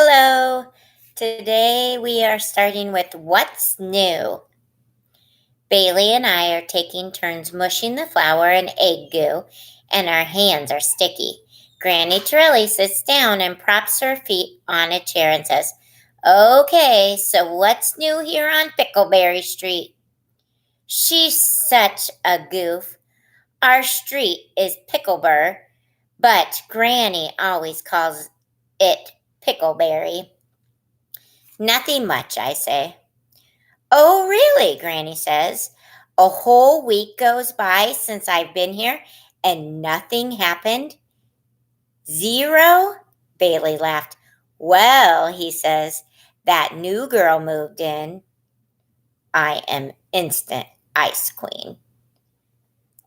Hello. Today we are starting with What's New. Bailey and I are taking turns mushing the flour and egg goo, and our hands are sticky. Granny Torrelli sits down and props her feet on a chair and says, "Okay, so what's new here on Pickleberry Street?" She's such a goof. Our street is Pickleburr, but Granny always calls it Pickleberry. "Nothing much," I say. "Oh, really?" Granny says. "A whole week goes by since I've been here and nothing happened?" "Zero?" Bailey laughed. "Well," he says, "that new girl moved in." I am instant ice queen.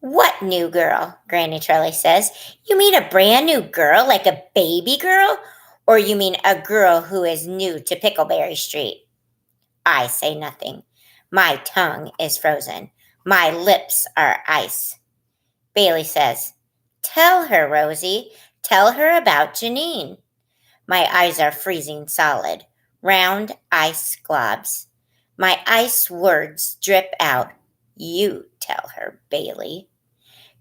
"What new girl?" Granny Trelly says. "You mean a brand new girl, like a baby girl? Or you mean a girl who is new to Pickleberry Street?" I say nothing. My tongue is frozen. My lips are ice. Bailey says, "Tell her, Rosie. Tell her about Janine." My eyes are freezing solid, round ice globs. My ice words drip out. "You tell her, Bailey."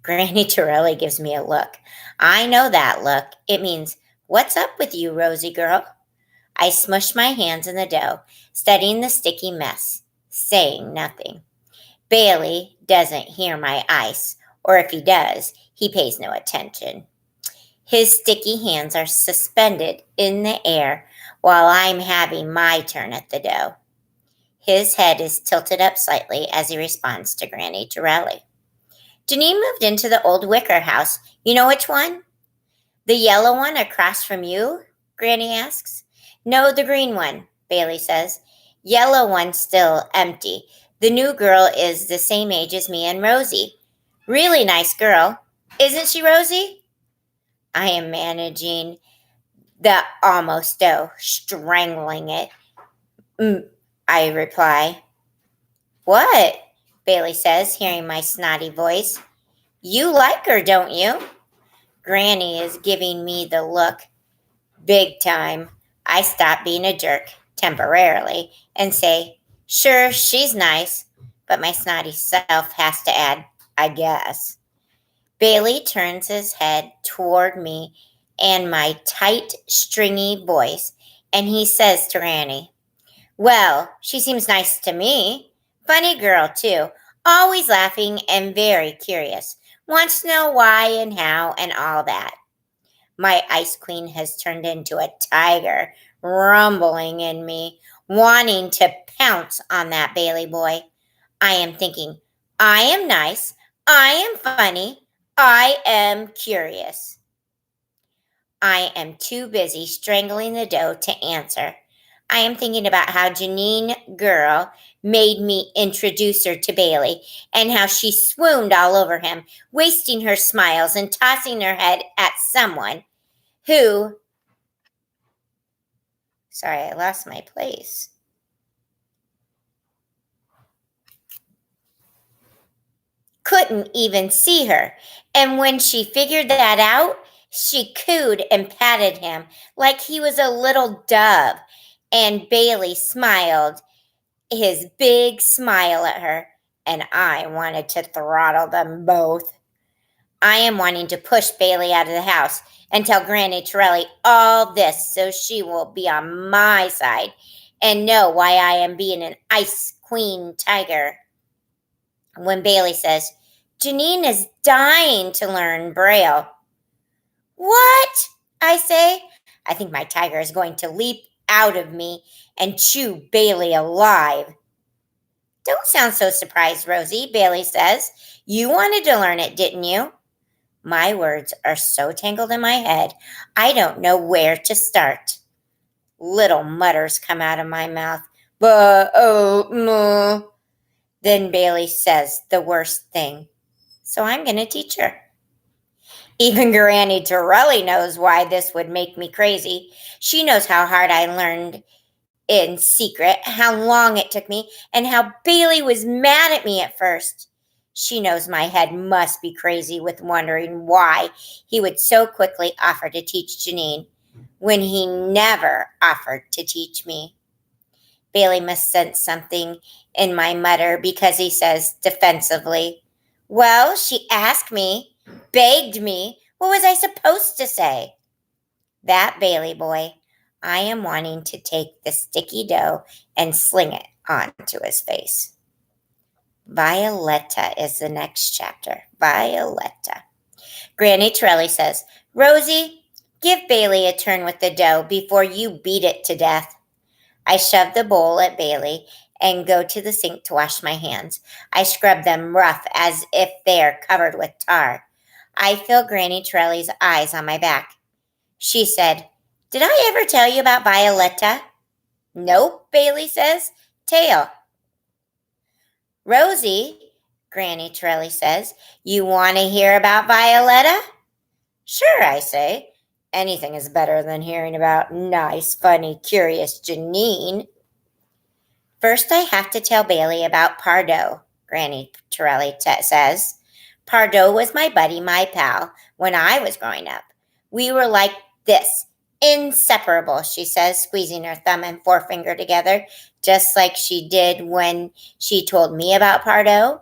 Granny Torrelli gives me a look. I know that look. It means, "What's up with you, Rosie girl?" I smush my hands in the dough, studying the sticky mess, saying nothing. Bailey doesn't hear my ice, or if he does, he pays no attention. His sticky hands are suspended in the air while I'm having my turn at the dough. His head is tilted up slightly as he responds to Granny Torrelli. "Janine moved into the old wicker house. You know which one?" "The yellow one across from you?" Granny asks. "No, the green one," Bailey says. "Yellow one's still empty. The new girl is the same age as me and Rosie. Really nice girl. Isn't she, Rosie?" I am managing the almost dough, strangling it. I reply. "What?" Bailey says, hearing my snotty voice. "You like her, don't you?" Granny is giving me the look. Big time. I stop being a jerk, temporarily, and say, "Sure, she's nice," but my snotty self has to add, "I guess." Bailey turns his head toward me and my tight, stringy voice, and he says to Granny, "Well, she seems nice to me. Funny girl, too. Always laughing and very curious. Wants to know why and how and all that." My ice queen has turned into a tiger, rumbling in me, wanting to pounce on that Bailey boy. I am thinking, I am nice, I am funny, I am curious. I am too busy strangling the dough to answer. I am thinking about how Janine Girl made me introduce her to Bailey and how she swooned all over him, wasting her smiles and tossing her head at someone who, sorry, I lost my place, couldn't even see her. And when she figured that out, she cooed and patted him like he was a little dove. And Bailey smiled his big smile at her, and I wanted to throttle them both. I am wanting to push Bailey out of the house and tell Granny Torrelli all this so she will be on my side and know why I am being an ice queen tiger. When Bailey says, "Janine is dying to learn Braille." "What?" I say. I think my tiger is going to leap out of me and chew Bailey alive. "Don't sound so surprised, Rosie," Bailey says. "You wanted to learn it, didn't you?" My words are so tangled in my head, I don't know where to start. Little mutters come out of my mouth. "Moo." Then Bailey says the worst thing. So I'm going to teach her. Even Granny Torrelli knows why this would make me crazy. She knows how hard I learned in secret, how long it took me, and how Bailey was mad at me at first. She knows my head must be crazy with wondering why he would so quickly offer to teach Janine. when he never offered to teach me. Bailey must sense something in my mutter because he says defensively, "Well, she asked me, begged me. What was I supposed to say?" That Bailey boy, I am wanting to take the sticky dough and sling it onto his face. Violetta is the next chapter. Violetta. Granny Torrelli says, "Rosie, give Bailey a turn with the dough before you beat it to death." I shove the bowl at Bailey and go to the sink to wash my hands. I scrub them rough as if they are covered with tar. I feel Granny Torrelli's eyes on my back. She said, "Did I ever tell you about Violetta?" "Nope," Bailey says. "Tail." "Rosie," Granny Torrelli says, "you want to hear about Violetta?" "Sure," I say. Anything is better than hearing about nice, funny, curious Janine. "First, I have to tell Bailey about Pardo," Granny Torrelli says. "Pardo was my buddy, my pal, when I was growing up. We were like this, inseparable," she says, squeezing her thumb and forefinger together, just like she did when she told me about Pardo.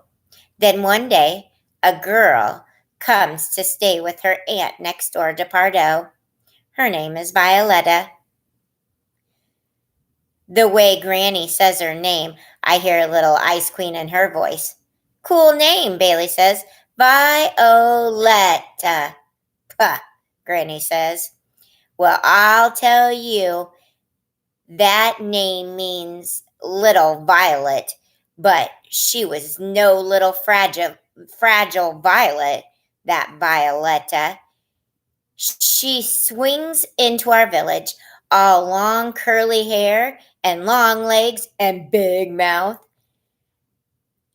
Then one day, a girl comes to stay with her aunt next door to Pardo. Her name is Violetta. The way Granny says her name, I hear a little Ice Queen in her voice. "Cool name," Bailey says. "Violetta." "Puh," Granny says. "Well, I'll tell you, that name means little violet, but she was no little fragile violet, that Violetta. She swings into our village, all long curly hair and long legs and big mouth.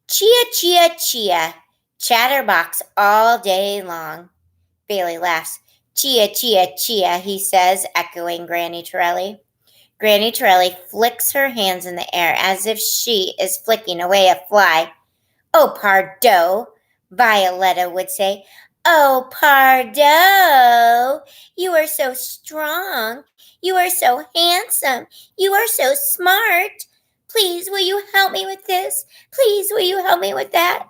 Chia, chia, chia, chatterbox all day long." Bailey laughs. "Chia, chia, chia," he says, echoing Granny Torrelli. Granny Torrelli flicks her hands in the air as if she is flicking away a fly. "Oh, Pardo," Violetta would say. "Oh, Pardo, you are so strong. You are so handsome. You are so smart. Please, will you help me with this? Please, will you help me with that?"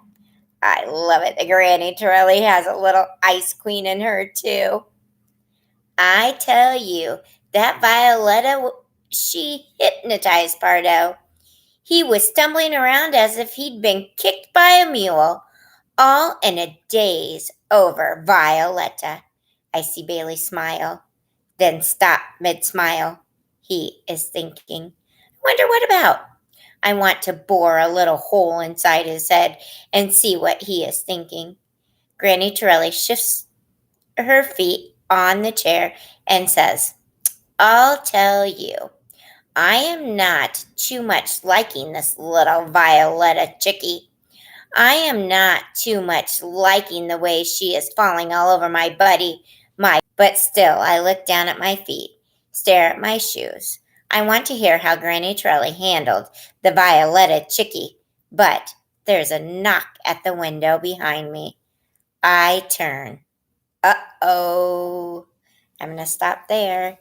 I love it. The Granny Torrelli has a little Ice Queen in her, too. I tell you, that Violetta, she hypnotized Pardo. He was stumbling around as if he'd been kicked by a mule, all in a daze over Violetta. I see Bailey smile, then stop mid-smile. He is thinking, "I wonder what about?" I want to bore a little hole inside his head and see what he is thinking. Granny Torrelli shifts her feet on the chair and says, "I'll tell you. I am not too much liking this little Violetta chickie. I am not too much liking the way she is falling all over my buddy, but still I look down at my feet, stare at my shoes. I want to hear how Granny Torrelli handled the Violetta chickie, but there's a knock at the window behind me. I turn. Uh-oh. I'm going to stop there.